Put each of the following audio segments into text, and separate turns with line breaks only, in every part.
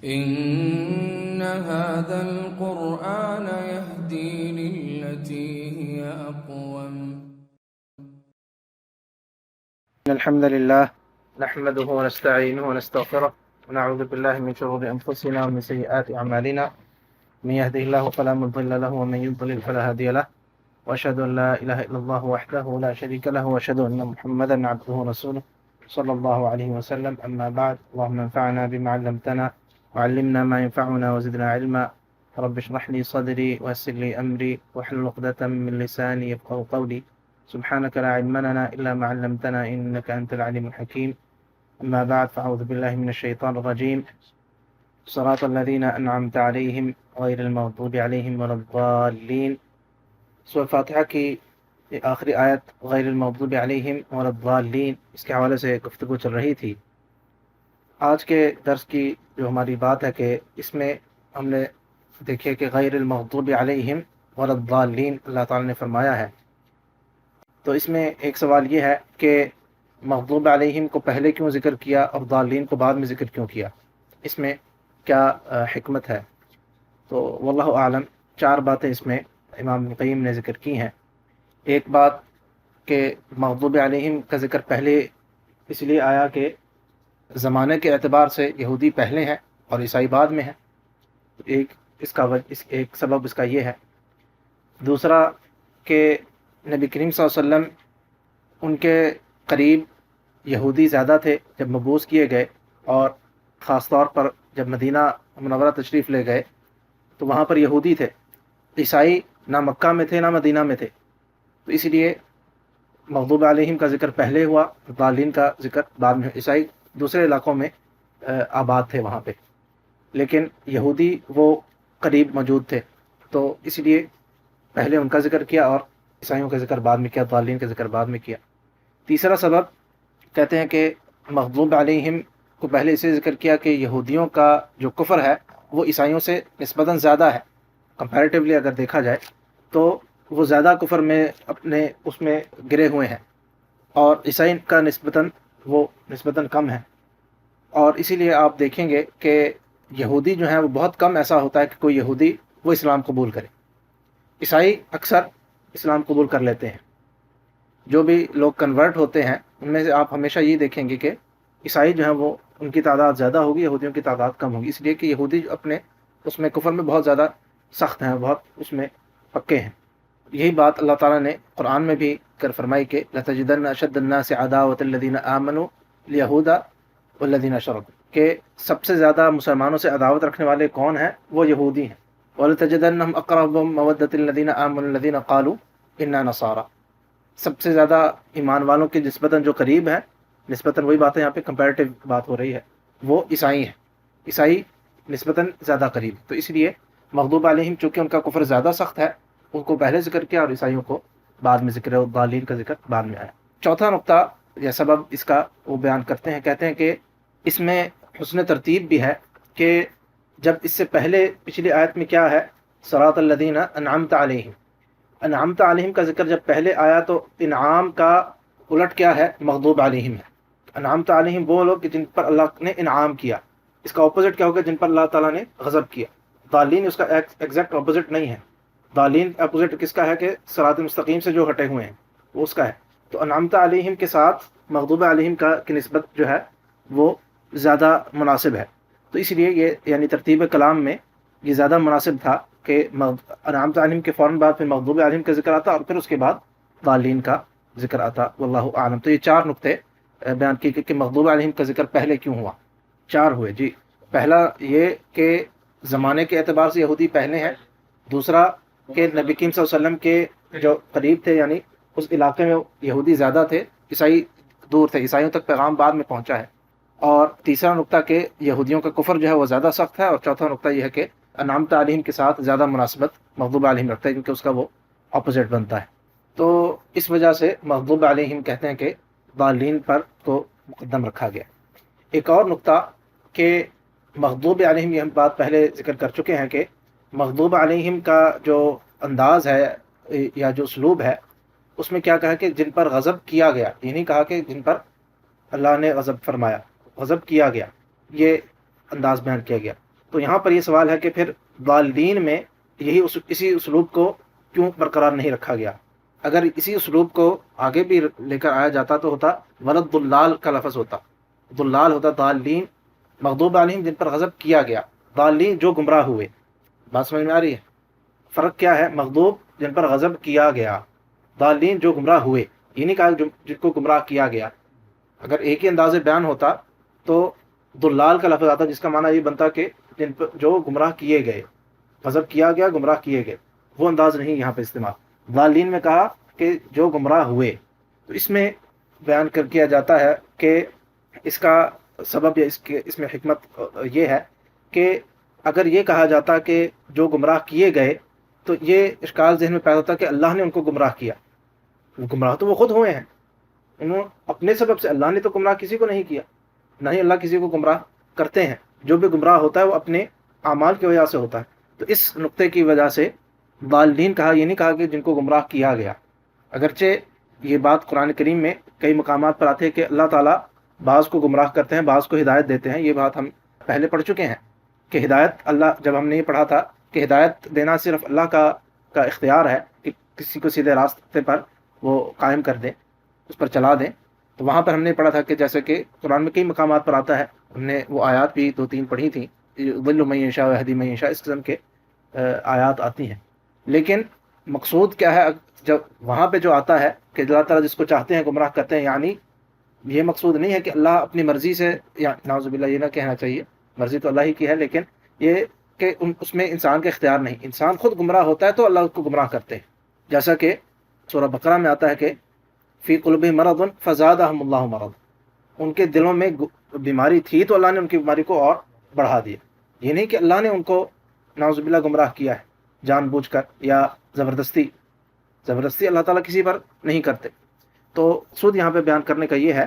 إن هذا القرآن يهدي للتي هي أقوم.
الحمد لله نحمده ونستعينه ونستغفره ونعوذ بالله من شرور أنفسنا ومن سيئات أعمالنا من يهده الله فلا مضل له ومن يضلل فلا هادي له وأشهد أن لا إله إلا الله وحده لا شريك له وأشهد أن محمدا عبده ورسوله صلى الله عليه وسلم. أما بعد، اللهم انفعنا بما علمتنا وعلمنا ما ينفعنا وزدنا علما. رب اشرح لي صدري ويسر لي أمري واحلل عقدة من لساني يفقهوا قولي. سبحانك لا علم لنا إلا ما علمتنا إنك أنت العليم الحكيم. أما بعد، فأعوذ بالله من الشيطان الرجيم. صراط الذين أنعمت عليهم غير المغضوب عليهم ولا الضالين. سورہ فاتحہ کی آخری آیت غیر المغضوب علیہم ولا الضالین، اس کے حوالے سے گفتگو چل رہی تھی. آج کے درس کی جو ہماری بات ہے کہ اس میں ہم نے دیکھے کہ غیر المغضوب علیہم ولا الضالین اللہ تعالیٰ نے فرمایا ہے. تو اس میں ایک سوال یہ ہے کہ مغضوب علیہم کو پہلے کیوں ذکر کیا اور ضالین کو بعد میں ذکر کیوں کیا؟ اس میں کیا حکمت ہے؟ تو واللہ اعلم، 4 باتیں اس میں امام ابن قیم نے ذکر کی ہیں. ایک بات کہ مغضوب علیہم کا ذکر پہلے اس لیے آیا کہ زمانے کے اعتبار سے یہودی پہلے ہیں اور عیسائی بعد میں ہیں. ایک سبب اس کا یہ ہے. دوسرا کہ نبی کریم صلی اللہ علیہ وسلم ان کے قریب یہودی زیادہ تھے جب مبعوث کیے گئے، اور خاص طور پر جب مدینہ منورہ تشریف لے گئے تو وہاں پر یہودی تھے. عیسائی نہ مکہ میں تھے نہ مدینہ میں تھے. تو اس لیے مغضوب علیہم کا ذکر پہلے ہوا، ضالین کا ذکر بعد میں. عیسائی دوسرے علاقوں میں آباد تھے وہاں پہ، لیکن یہودی وہ قریب موجود تھے، تو اس لیے پہلے ان کا ذکر کیا اور عیسائیوں کا ذکر بعد میں کیا، ضالین کا ذکر بعد میں کیا. تیسرا سبب کہتے ہیں کہ مغضوب علیہم کو پہلے اسے ذکر کیا کہ یہودیوں کا جو کفر ہے وہ عیسائیوں سے نسبتاً زیادہ ہے. کمپیریٹیولی اگر دیکھا جائے تو وہ زیادہ کفر میں اپنے اس میں گرے ہوئے ہیں، اور عیسائی کا نسبتاً کم ہے. اور اسی لیے آپ دیکھیں گے کہ یہودی جو ہیں وہ بہت کم ایسا ہوتا ہے کہ کوئی یہودی وہ اسلام قبول کرے. عیسائی اکثر اسلام قبول کر لیتے ہیں. جو بھی لوگ کنورٹ ہوتے ہیں ان میں سے آپ ہمیشہ یہ دیکھیں گے کہ عیسائی جو ہیں وہ ان کی تعداد زیادہ ہوگی، یہودیوں کی تعداد کم ہوگی، اس لیے کہ یہودی اپنے اس میں کفر میں بہت زیادہ سخت ہیں، بہت اس میں پکے ہیں. یہی بات اللہ تعالیٰ نے قرآن میں بھی کر فرمائی کہ لَتَجِدَنَّ أَشَدَّ النَّاسِ عَدَاوَةً الَّذِينَ آمَنُوا الْيَهُودَ وَالَّذِينَ أَشْرَكُوا، کہ سب سے زیادہ مسلمانوں سے عداوت رکھنے والے کون ہیں؟ وہ یہودی ہیں. وَلَتَجِدَنَّهُمْ أَقْرَبَهُمْ مَوَدَّةً الَّذِينَ آمَنُوا الَّذِينَ قَالُوا إِنَّا نَصَارَى. سب سے زیادہ ایمان والوں کے نسبتاً جو قریب ہیں، نسبتاً وہی باتیں یہاں پہ کمپیریٹیو بات ہو رہی ہے، وہ عیسائی ہیں. عیسائی نسبتاً زیادہ قریب. تو اس لیے مغضوب علیہم چونکہ ان کا کفر زیادہ سخت ہے، ان کو پہلے ذکر کیا اور عیسائیوں کو بعد میں ذکر ہے، اور ضالین کا ذکر بعد میں آیا. چوتھا نقطہ یا سبب اس کا وہ بیان کرتے ہیں، کہتے ہیں کہ اس میں حسن ترتیب بھی ہے کہ جب اس سے پہلے پچھلی آیت میں کیا ہے، صراط الذین انعمت علیہم، انعمت علیہم کا ذکر جب پہلے آیا تو انعام کا الٹ کیا ہے؟ مغضوب علیہم ہے. انعمت علیہم وہ لوگ کہ جن پر اللہ نے انعام کیا. اس کا اپوزٹ کیا ہوگا؟ جن پر اللہ تعالیٰ نے غضب کیا. ضالین اس کا ایگزیکٹ اپوزٹ نہیں ہے. ضالین اپوزٹ کس کا ہے کہ صراط مستقیم سے جو ہٹے ہوئے ہیں وہ اس کا ہے. تو انعمت علیہم کے ساتھ مغضوب علیہم کی نسبت جو ہے وہ زیادہ مناسب ہے. تو اس لیے یہ یعنی ترتیب کلام میں یہ زیادہ مناسب تھا کہ انعمت علیہم کے فوراً بعد پھر مغضوب علیہم کا ذکر آتا اور پھر اس کے بعد ضالین کا ذکر آتا. واللہ اعلم. تو یہ 4 نقطے بیان کیے کہ مغضوب علیہم کا ذکر پہلے کیوں ہوا. 4 ہوئے جی. پہلا یہ کہ زمانے کے اعتبار سے یہودی پہلے ہیں. دوسرا کہ نبی کریم صلی اللہ علیہ وسلم کے جو قریب تھے، یعنی اس علاقے میں یہودی زیادہ تھے، عیسائی دور تھے، عیسائیوں تک پیغام بعد میں پہنچا ہے. اور تیسرا نقطہ کہ یہودیوں کا کفر جو ہے وہ زیادہ سخت ہے. اور چوتھا نقطہ یہ ہے کہ انعمت علیہم کے ساتھ زیادہ مناسبت مغضوب علیہم رکھتا ہے، کیونکہ اس کا وہ اپوزٹ بنتا ہے. تو اس وجہ سے مغضوب علیہم کہتے ہیں کہ ضالین پر کو مقدم رکھا گیا. ایک اور نقطہ کہ مغضوب علیہم، یہ ہم بات پہلے ذکر کر چکے ہیں کہ مغضوب علیہم کا جو انداز ہے یا جو اسلوب ہے اس میں کیا کہا کہ جن پر غضب کیا گیا. یہ نہیں کہا کہ جن پر اللہ نے غضب فرمایا، غضب کیا گیا، یہ انداز بیان کیا گیا. تو یہاں پر یہ سوال ہے کہ پھر ضالین میں اسی اسلوب کو کیوں برقرار نہیں رکھا گیا؟ اگر اسی اسلوب کو آگے بھی لے کر آیا جاتا تو ہوتا ولد ضلال کا لفظ ہوتا، ضلال ہوتا ضالین، مغضوب علیہم جن پر غضب کیا گیا، ضالین جو گمراہ ہوئے۔ بات سمجھ میں آ رہی ہے؟ فرق کیا ہے؟ مغضوب جن پر غضب کیا گیا، ضالین جو گمراہ ہوئے، یہ نہیں کہا جن کو گمراہ کیا گیا۔ اگر ایک ہی انداز بیان ہوتا تو ضلال کا لفظ آتا، جس کا معنی یہ بنتا کہ جن پر جو گمراہ کیے گئے، غضب کیا گیا، گمراہ کیے گئے، وہ انداز نہیں یہاں پہ استعمال۔ ضالین میں کہا کہ جو گمراہ ہوئے، تو اس میں بیان کر کیا جاتا ہے کہ اس کا سبب یا اس میں حکمت یہ ہے کہ اگر یہ کہا جاتا کہ جو گمراہ کیے گئے، تو یہ اشکال ذہن میں پیدا ہوتا کہ اللہ نے ان کو گمراہ کیا۔ گمراہ تو وہ خود ہوئے ہیں، انہوں اپنے سبب سے، اللہ نے تو گمراہ کسی کو نہیں کیا، نہ ہی اللہ کسی کو گمراہ کرتے ہیں۔ جو بھی گمراہ ہوتا ہے وہ اپنے اعمال کی وجہ سے ہوتا ہے۔ تو اس نقطے کی وجہ سے ضالین کہا، یہ نہیں کہا کہ جن کو گمراہ کیا گیا۔ اگرچہ یہ بات قرآن کریم میں کئی مقامات پر آتے ہیں کہ اللہ تعالیٰ بعض کو گمراہ کرتے ہیں، بعض کو ہدایت دیتے ہیں۔ یہ بات ہم پہلے پڑھ چکے ہیں کہ ہدایت اللہ، جب ہم نے یہ پڑھا تھا کہ ہدایت دینا صرف اللہ کا اختیار ہے کہ کسی کو سیدھے راستے پر وہ قائم کر دیں، اس پر چلا دیں۔ تو وہاں پر ہم نے پڑھا تھا کہ جیسے کہ قرآن میں کئی مقامات پر آتا ہے، ہم نے وہ آیات بھی 2-3 پڑھی تھیں، یضل من یشاء ویہدی من یشاء، اس قسم کے آیات آتی ہیں۔ لیکن مقصود کیا ہے؟ جب وہاں پہ جو آتا ہے کہ اللہ تعالیٰ جس کو چاہتے ہیں گمراہ کرتے ہیں، یعنی یہ مقصود نہیں ہے کہ اللہ اپنی مرضی سے، یا نعوذ باللہ یہ نہ کہنا چاہیے، مرضی تو اللہ ہی کی ہے، لیکن یہ کہ اس میں انسان کا اختیار نہیں، انسان خود گمراہ ہوتا ہے تو اللہ اس کو گمراہ کرتے ہیں۔ جیسا کہ سورہ بقرہ میں آتا ہے کہ فی قلوبہم مرض فزادہم اللہ مرض، ان کے دلوں میں بیماری تھی تو اللہ نے ان کی بیماری کو اور بڑھا دیا۔ یہ نہیں کہ اللہ نے ان کو نعوذ باللہ گمراہ کیا ہے جان بوجھ کر یا زبردستی اللہ تعالیٰ کسی پر نہیں کرتے۔ تو سود یہاں پہ بیان کرنے کا یہ ہے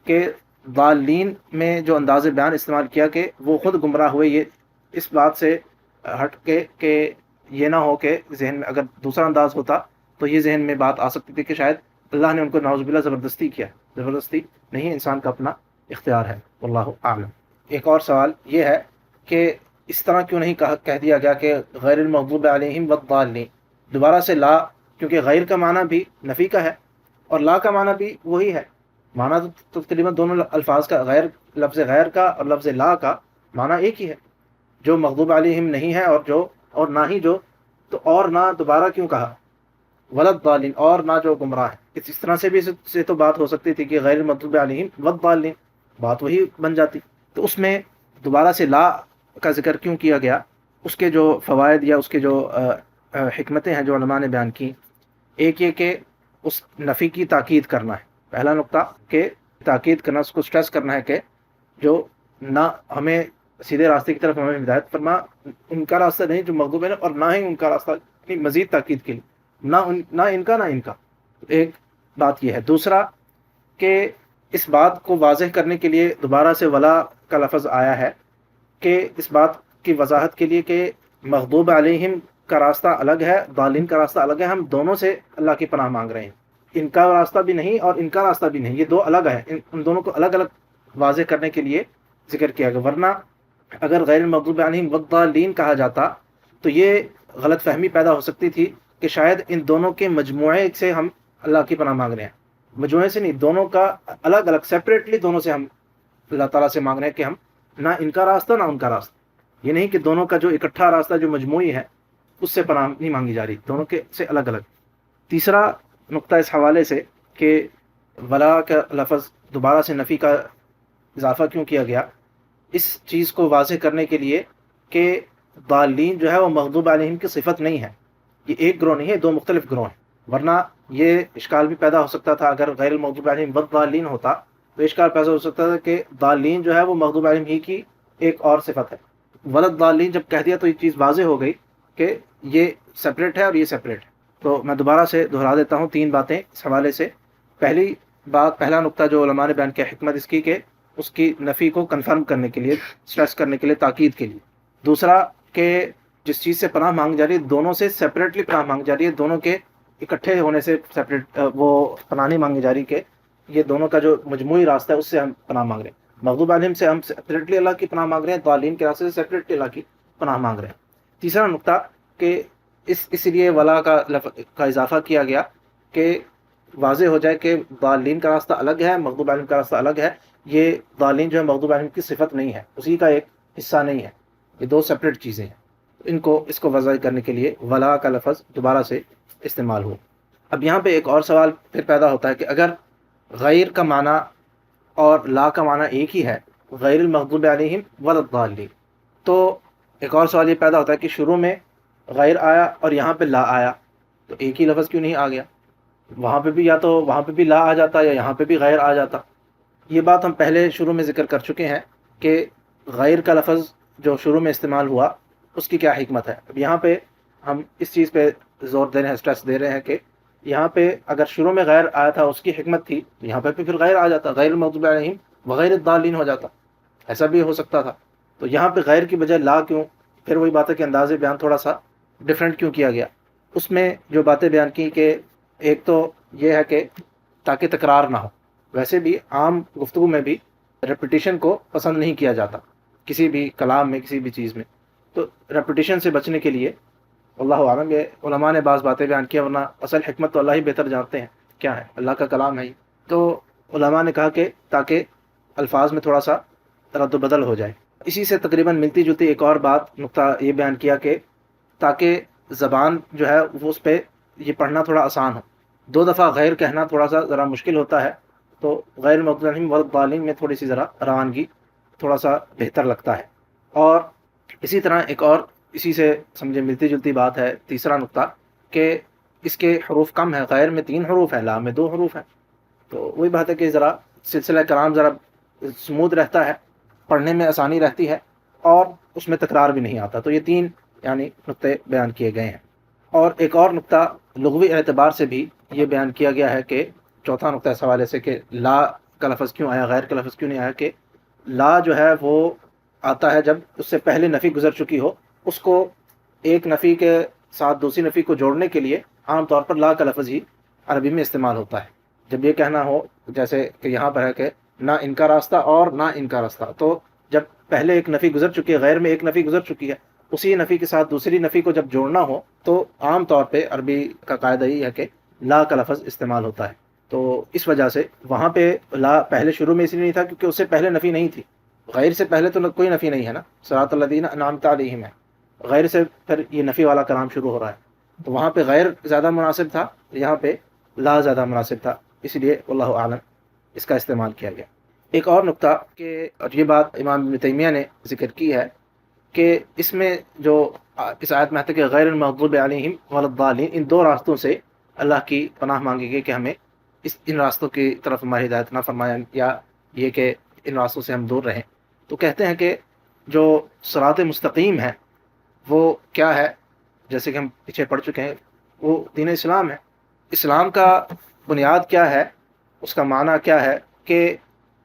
کہ ضالین میں جو انداز بیان استعمال کیا کہ وہ خود گمراہ ہوئے، یہ اس بات سے ہٹ کے کہ یہ نہ ہو کہ ذہن میں اگر دوسرا انداز ہوتا تو یہ ذہن میں بات آ سکتی تھی کہ شاید اللہ نے ان کو نعوذ باللہ زبردستی کیا۔ زبردستی نہیں، انسان کا اپنا اختیار ہے، واللہ اعلم۔ ایک اور سوال یہ ہے کہ اس طرح کیوں نہیں کہہ دیا گیا کہ غیر المغضوب علیہم والضالین؟ دوبارہ سے لا، کیونکہ غیر کا معنی بھی نفی کا ہے اور لا کا معنی بھی وہی ہے۔ معنی تو تقریباً دونوں الفاظ کا، غیر لفظ غیر کا اور لفظ لا کا معنی ایک ہی ہے۔ جو مغضوب علیہم نہیں ہے اور نہ ہی جو، تو اور نہ دوبارہ کیوں کہا ولضالین، اور نہ جو گمراہ ہے؟ اس طرح سے بھی سے تو بات ہو سکتی تھی کہ غیر المغضوب علیہم والضالین، بات وہی بن جاتی۔ تو اس میں دوبارہ سے لا کا ذکر کیوں کیا گیا؟ اس کے جو فوائد یا اس کے جو حکمتیں ہیں جو علماء نے بیان کی، ایک یہ کہ اس نفی کی تاکید کرنا ہے، پہلا نقطہ کہ تاکید کرنا، اس کو سٹریس کرنا ہے کہ جو نہ ہمیں سیدھے راستے کی طرف ہمیں ہدایت فرما، ان کا راستہ نہیں جو مغضوب ہے، اور نہ ہی ان کا راستہ، مزید تاکید کے لیے نہ ان کا۔ ایک بات یہ ہے۔ دوسرا کہ اس بات کو واضح کرنے کے لیے دوبارہ سے ولا کا لفظ آیا ہے کہ اس بات کی وضاحت کے لیے کہ مغضوب علیہم کا راستہ الگ ہے، ضالین کا راستہ الگ ہے، ہم دونوں سے اللہ کی پناہ مانگ رہے ہیں۔ ان کا راستہ بھی نہیں اور ان کا راستہ بھی نہیں، یہ دو الگ ہے، ان دونوں کو الگ الگ واضح کرنے کے لیے ذکر کیا گیا۔ ورنہ اگر غیر المغضوب علیہم والضالین کہا جاتا تو یہ غلط فہمی پیدا ہو سکتی تھی کہ شاید ان دونوں کے مجموعے سے ہم اللہ کی پناہ مانگ رہے ہیں، مجموعے سے نہیں، دونوں کا الگ الگ سیپریٹلی دونوں سے ہم اللہ تعالیٰ سے مانگ رہے ہیں کہ ہم نہ ان کا راستہ نہ ان کا راستہ۔ یہ نہیں کہ دونوں کا جو اکٹھا راستہ جو مجموعی ہے اس سے پناہ نہیں مانگی جا رہی، دونوں کے سے الگ الگ۔ تیسرا نقطہ اس حوالے سے کہ ولا کا لفظ دوبارہ سے نفی کا اضافہ کیوں کیا گیا، اس چیز کو واضح کرنے کے لیے کہ ضالین جو ہے وہ مغضوب علیہم کی صفت نہیں ہے، یہ ایک گروہ نہیں ہے، دو مختلف گروہ ہیں۔ ورنہ یہ اشکال بھی پیدا ہو سکتا تھا، اگر غیر المغضوب علیہم والضالین ہوتا تو اشکال پیدا ہو سکتا تھا کہ ضالین جو ہے وہ مغضوب علیہم ہی کی ایک اور صفت ہے۔ ولضالین جب کہہ دیا تو یہ چیز واضح ہو گئی کہ یہ سپریٹ ہے اور یہ سپریٹ ہے۔ تو میں دوبارہ سے دہرا دیتا ہوں 3 باتیں اس حوالے سے۔ پہلی بات، پہلا نقطہ جو علماء نے بیان کیا، حکمت اس کی کہ اس کی نفی کو کنفرم کرنے کے لیے، سٹریس کرنے کے لیے، تاکید کے لیے۔ دوسرا کہ جس چیز سے پناہ مانگ جا رہی ہے دونوں سے سپریٹلی پناہ مانگ جا رہی ہے، دونوں کے اکٹھے ہونے سے سپریٹ وہ پناہ نہیں مانگی جا رہی کہ یہ دونوں کا جو مجموعی راستہ ہے اس سے ہم پناہ مانگ رہے ہیں۔ مغضوب علیہم سے ہم سپریٹلی اللہ کی پناہ مانگ رہے ہیں، ضالین کے راستے سے سپریٹلی اللہ کی پناہ مانگ رہے ہیں۔ تیسرا نقطہ کہ اس لیے ولا کا اضافہ کیا گیا کہ واضح ہو جائے کہ ضالین کا راستہ الگ ہے، مغضوب علیہم کا راستہ الگ ہے۔ یہ ضالین جو ہے مغضوب علیہم کی صفت نہیں ہے، اسی کا ایک حصہ نہیں ہے، یہ دو سپریٹ چیزیں ہیں۔ اس کو واضح کرنے کے لیے ولا کا لفظ دوبارہ سے استعمال ہو۔ اب یہاں پہ ایک اور سوال پھر پیدا ہوتا ہے کہ اگر غیر کا معنی اور لا کا معنی ایک ہی ہے، غیر المغضوب علیہم ولا الضالین، تو ایک اور سوال یہ پیدا ہوتا ہے کہ شروع میں غیر آیا اور یہاں پہ لا آیا، تو ایک ہی لفظ کیوں نہیں آ گیا؟ وہاں پہ بھی یا تو وہاں پہ بھی لا آ جاتا یا یہاں پہ بھی غیر آ جاتا۔ یہ بات ہم پہلے شروع میں ذکر کر چکے ہیں کہ غیر کا لفظ جو شروع میں استعمال ہوا اس کی کیا حکمت ہے۔ اب یہاں پہ ہم اس چیز پہ زور دے رہے ہیں، اسٹریس دے رہے ہیں کہ یہاں پہ اگر شروع میں غیر آیا تھا اس کی حکمت تھی، یہاں پہ پھر غیر آ جاتا، غیر المغضوب علیہم وغیر الضالین ہو جاتا، ایسا بھی ہو سکتا تھا۔ تو یہاں پہ غیر کی بجائے لا کیوں؟ پھر وہی بات ہے کہ انداز بیان تھوڑا سا ڈیفرنٹ کیوں کیا گیا۔ اس میں جو باتیں بیان کی کہ ایک تو یہ ہے کہ تاکہ تکرار نہ ہو، ویسے بھی عام گفتگو میں بھی ریپیٹیشن کو پسند نہیں کیا جاتا کسی بھی کلام میں، کسی بھی چیز میں، تو ریپیٹیشن سے بچنے کے لیے اللہ عالم یہ علماء نے بعض باتیں بیان کیا، ورنہ اصل حکمت تو اللہ ہی بہتر جانتے ہیں کیا ہے، اللہ کا کلام ہے۔ تو علماء نے کہا کہ تاکہ الفاظ میں تھوڑا سا رد و بدل ہو جائے۔ اسی سے تقریباً ملتی جلتی ایک اور بات نقطہ یہ بیان کیا کہ تاکہ زبان جو ہے وہ اس پہ یہ پڑھنا تھوڑا آسان ہو، دو دفعہ غیر کہنا تھوڑا سا ذرا مشکل ہوتا ہے، تو غیر المغضوب علیہم والضالین میں تھوڑی سی ذرا روانگی تھوڑا سا بہتر لگتا ہے۔ اور اسی طرح ایک اور اسی سے سمجھے ملتی جلتی بات ہے، تیسرا نقطہ کہ اس کے حروف کم ہیں، غیر میں 3 حروف ہیں، لا میں 2 حروف ہیں، تو وہی بات ہے کہ ذرا سلسلہ کلام ذرا سموتھ رہتا ہے، پڑھنے میں آسانی رہتی ہے، اور اس میں تکرار بھی نہیں آتا۔ تو یہ 3 یعنی نقطے بیان کیے گئے ہیں۔ اور ایک اور نقطہ لغوی اعتبار سے بھی یہ بیان کیا گیا ہے کہ چوتھا نقطہ اس حوالے سے کہ لا کا لفظ کیوں آیا، غیر کا لفظ کیوں نہیں آیا، کہ لا جو ہے وہ آتا ہے جب اس سے پہلے نفی گزر چکی ہو، اس کو ایک نفی کے ساتھ دوسری نفی کو جوڑنے کے لیے عام طور پر لا کا لفظ ہی عربی میں استعمال ہوتا ہے۔ جب یہ کہنا ہو جیسے کہ یہاں پر ہے کہ نہ ان کا راستہ اور نہ ان کا راستہ، تو جب پہلے ایک نفی گزر چکی ہے، غیر میں ایک نفی گزر چکی ہے، اسی نفی کے ساتھ دوسری نفی کو جب جوڑنا ہو تو عام طور پہ عربی کا قاعدہ یہ ہے کہ لا کا لفظ استعمال ہوتا ہے۔ تو اس وجہ سے وہاں پہ لا پہلے شروع میں اس لیے نہیں تھا کیونکہ اس سے پہلے نفی نہیں تھی، غیر سے پہلے تو کوئی نفی نہیں ہے نا، صراط الذین انعمت علیہم ہے، غیر سے پھر یہ نفی والا کلام شروع ہو رہا ہے، تو وہاں پہ غیر زیادہ مناسب تھا، یہاں پہ لا زیادہ مناسب تھا، اس لیے واللہ اعلم اس کا استعمال کیا گیا۔ ایک اور نقطہ کہ اور یہ بات امام ابن تیمیہ نے ذکر کی ہے کہ اس میں جو اس آیت میں آتا ہے کہ غیر المغضوب علیہم ولا الضالین، ان 2 راستوں سے اللہ کی پناہ مانگی گئی کہ ہمیں ان راستوں کی طرف ہماری ہدایت نہ فرمایا، یا یہ کہ ان راستوں سے ہم دور رہیں۔ تو کہتے ہیں کہ جو صراط مستقیم ہے وہ کیا ہے، جیسے کہ ہم پیچھے پڑھ چکے ہیں، وہ دین اسلام ہے۔ اسلام کا بنیاد کیا ہے، اس کا معنی کیا ہے، کہ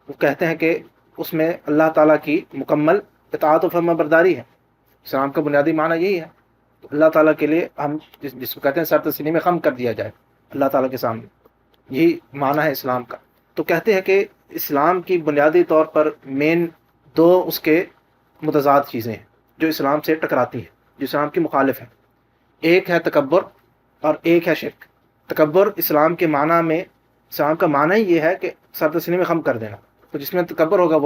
وہ کہتے ہیں کہ اس میں اللہ تعالیٰ کی مکمل اطاعت و فرما برداری ہے۔ اسلام کا بنیادی معنی یہی ہے، اللہ تعالیٰ کے لیے ہم جس کو کہتے ہیں سر تسلیم خم کر دیا جائے اللہ تعالیٰ کے سامنے، یہی معنی ہے اسلام کا۔ تو کہتے ہیں کہ اسلام کی بنیادی طور پر مین 2 اس کے متضاد چیزیں ہیں جو اسلام سے ٹکراتی ہیں، جو اسلام کی مخالف ہیں۔ ایک ہے تکبر اور ایک ہے شرک۔ تکبر اسلام کے معنی میں، اسلام کا معنی ہی یہ ہے کہ سر تسلیم خم کر دینا، تو جس میں تکبر ہوگا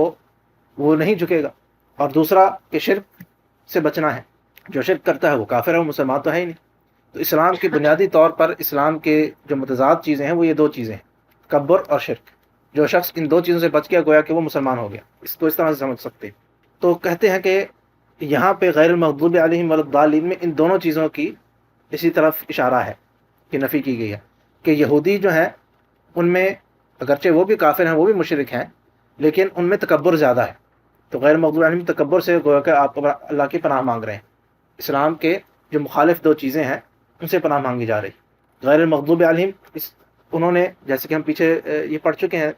وہ نہیں جھکے گا۔ اور دوسرا کہ شرک سے بچنا ہے، جو شرک کرتا ہے وہ کافر ہے، وہ مسلمان تو ہے ہی نہیں۔ تو اسلام کی بنیادی طور پر اسلام کے جو متضاد چیزیں ہیں وہ یہ 2 چیزیں ہیں، تکبر اور شرک۔ جو شخص ان 2 چیزوں سے بچ گیا گویا کہ وہ مسلمان ہو گیا، اس کو اس طرح سے سمجھ سکتے ہیں۔ تو کہتے ہیں کہ یہاں پہ غیر المغضوب علیہم ولا الضالین میں ان دونوں چیزوں کی اسی طرف اشارہ ہے کہ نفی کی گئی ہے، کہ یہودی جو ہیں ان میں اگرچہ وہ بھی کافر ہیں، وہ بھی مشرک ہیں، لیکن ان میں تکبر زیادہ ہے۔ تو غیر المغضوب علیہم تکبر سے گویا کہ آپ اللہ کی پناہ مانگ رہے ہیں، اسلام کے جو مخالف 2 چیزیں ہیں ان سے پناہ مانگی جا رہی۔ غیر المغضوب علیہم انہوں نے جیسے کہ ہم پیچھے یہ پڑھ چکے ہیں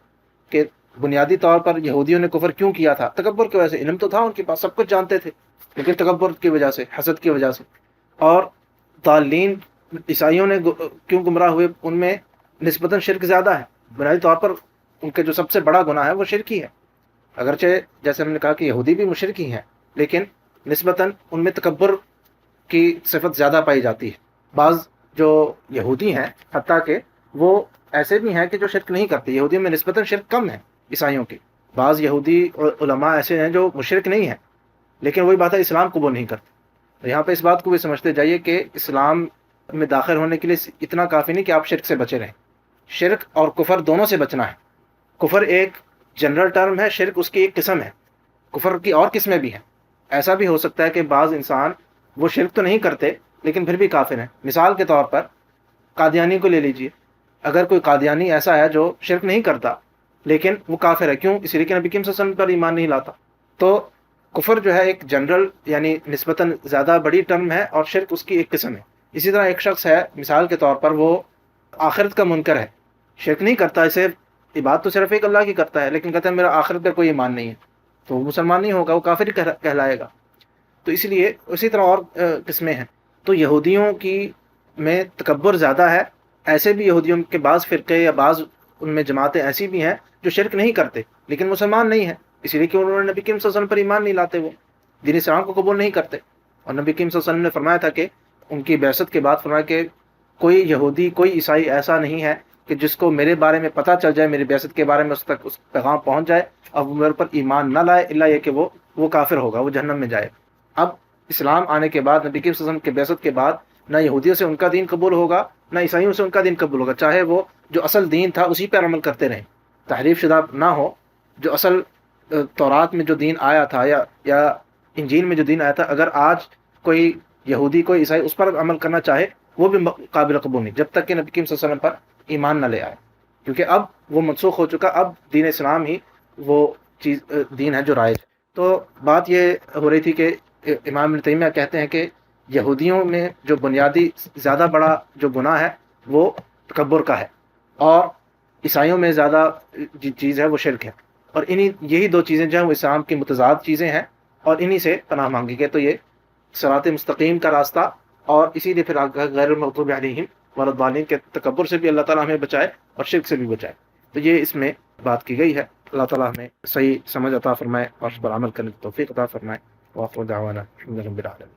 کہ بنیادی طور پر یہودیوں نے کفر کیوں کیا تھا، تکبر کی وجہ سے۔ علم تو تھا ان کے پاس، سب کچھ جانتے تھے، لیکن تکبر کی وجہ سے، حسد کی وجہ سے۔ اور ضالین عیسائیوں نے کیوں گمراہ ہوئے، ان میں نسبتاً شرک زیادہ ہے، بنیادی طور پر ان کے جو سب سے بڑا گناہ ہے وہ شرک ہی ہے۔ اگرچہ جیسے ہم نے کہا کہ یہودی بھی مشرک ہی ہیں، لیکن نسبتاً ان میں تکبر کی صفت زیادہ پائی جاتی ہے. بعض جو یہودی ہیں حتیٰ کہ وہ ایسے بھی ہیں کہ جو شرک نہیں کرتے. یہودیوں میں نسبتاً شرک کم ہے عیسائیوں کی. بعض یہودی علماء ایسے ہیں جو مشرک نہیں ہیں لیکن وہی بات ہے اسلام قبول نہیں کرتے. تو یہاں پہ اس بات کو بھی سمجھتے جائیے کہ اسلام میں داخل ہونے کے لیے اتنا کافی نہیں کہ آپ شرک سے بچے رہیں. شرک اور کفر دونوں سے بچنا ہے. کفر ایک جنرل ٹرم ہے، شرک اس کی ایک قسم ہے. کفر کی اور قسمیں بھی ہیں. ایسا بھی ہو سکتا ہے کہ بعض انسان وہ شرک تو نہیں کرتے لیکن پھر بھی کافر ہیں. مثال کے طور پر قادیانی کو لے لیجئے. اگر کوئی قادیانی ایسا ہے جو شرک نہیں کرتا لیکن وہ کافر ہے، کیوں؟ اس لیے کہ نبی کریم صلی اللہ علیہ وسلم پر ایمان نہیں لاتا. تو کفر جو ہے ایک جنرل یعنی نسبتاً زیادہ بڑی ٹرم ہے اور شرک اس کی ایک قسم ہے. اسی طرح ایک شخص ہے مثال کے طور پر وہ آخرت کا منکر ہے، شرک نہیں کرتا، اسے عبادت تو صرف ایک اللہ کی کرتا ہے لیکن کہتا ہے میرا آخرت کا کوئی ایمان نہیں ہے، تو وہ مسلمان نہیں ہوگا، وہ کافر ہی کہلائے گا. تو اس لیے اسی طرح اور قسمیں ہیں. تو یہودیوں کی میں تکبر زیادہ ہے. ایسے بھی یہودیوں کے بعض فرقے یا بعض ان میں جماعتیں ایسی بھی ہیں جو شرک نہیں کرتے لیکن مسلمان نہیں ہیں، اس لیے کہ انہوں نے نبی کریم صلی اللہ علیہ وسلم پر ایمان نہیں لاتے، وہ دین اسلام کو قبول نہیں کرتے. اور نبی کریم صلی اللہ علیہ وسلم نے فرمایا تھا کہ ان کی بعثت کے بعد فرمایا کہ کوئی یہودی کوئی عیسائی ایسا نہیں ہے کہ جس کو میرے بارے میں پتہ چل جائے، میری بعثت کے بارے میں اس تک اس پیغام پہنچ جائے اور وہ میرے پر ایمان نہ لائے الا یہ کہ وہ کافر ہوگا، وہ جہنم میں جائے. اب اسلام آنے کے بعد نبی کریم صلی اللہ علیہ وسلم کے بعثت کے بعد نہ یہودیوں سے ان کا دین قبول ہوگا نہ عیسائیوں سے ان کا دین قبول ہوگا، چاہے وہ جو اصل دین تھا اسی پر عمل کرتے رہیں، تحریف شدہ نہ ہو. جو اصل تورات میں جو دین آیا تھا یا انجیل میں جو دین آیا تھا، اگر آج کوئی یہودی کوئی عیسائی اس پر عمل کرنا چاہے وہ بھی قابل قبول نہیں، جب تک کہ نبی کریم صلی اللہ علیہ وسلم پر ایمان نہ لے آئے، کیونکہ اب وہ منسوخ ہو چکا. اب دین اسلام ہی وہ چیز دین ہے جو رائج. تو بات یہ ہو رہی تھی کہ امام ابن تیمیہ کہتے ہیں کہ یہودیوں میں جو بنیادی زیادہ بڑا جو گناہ ہے وہ تکبر کا ہے، اور عیسائیوں میں زیادہ چیز ہے وہ شرک ہے. اور یہی دو چیزیں جو ہیں وہ اسلام کی متضاد چیزیں ہیں اور انہی سے پناہ مانگی گئی. تو یہ صراط مستقیم کا راستہ، اور اسی لیے پھر غیر المغضوب علیہم ولا الضالین کے تکبر سے بھی اللہ تعالیٰ ہمیں بچائے اور شرک سے بھی بچائے. تو یہ اس میں بات کی گئی ہے. اللہ تعالیٰ ہمیں صحیح سمجھ عطا فرمائے اور اس پر عمل کرنے کی توفیق عطا فرمائے. وآخر دعوانا الحمد للہ رب العالمین.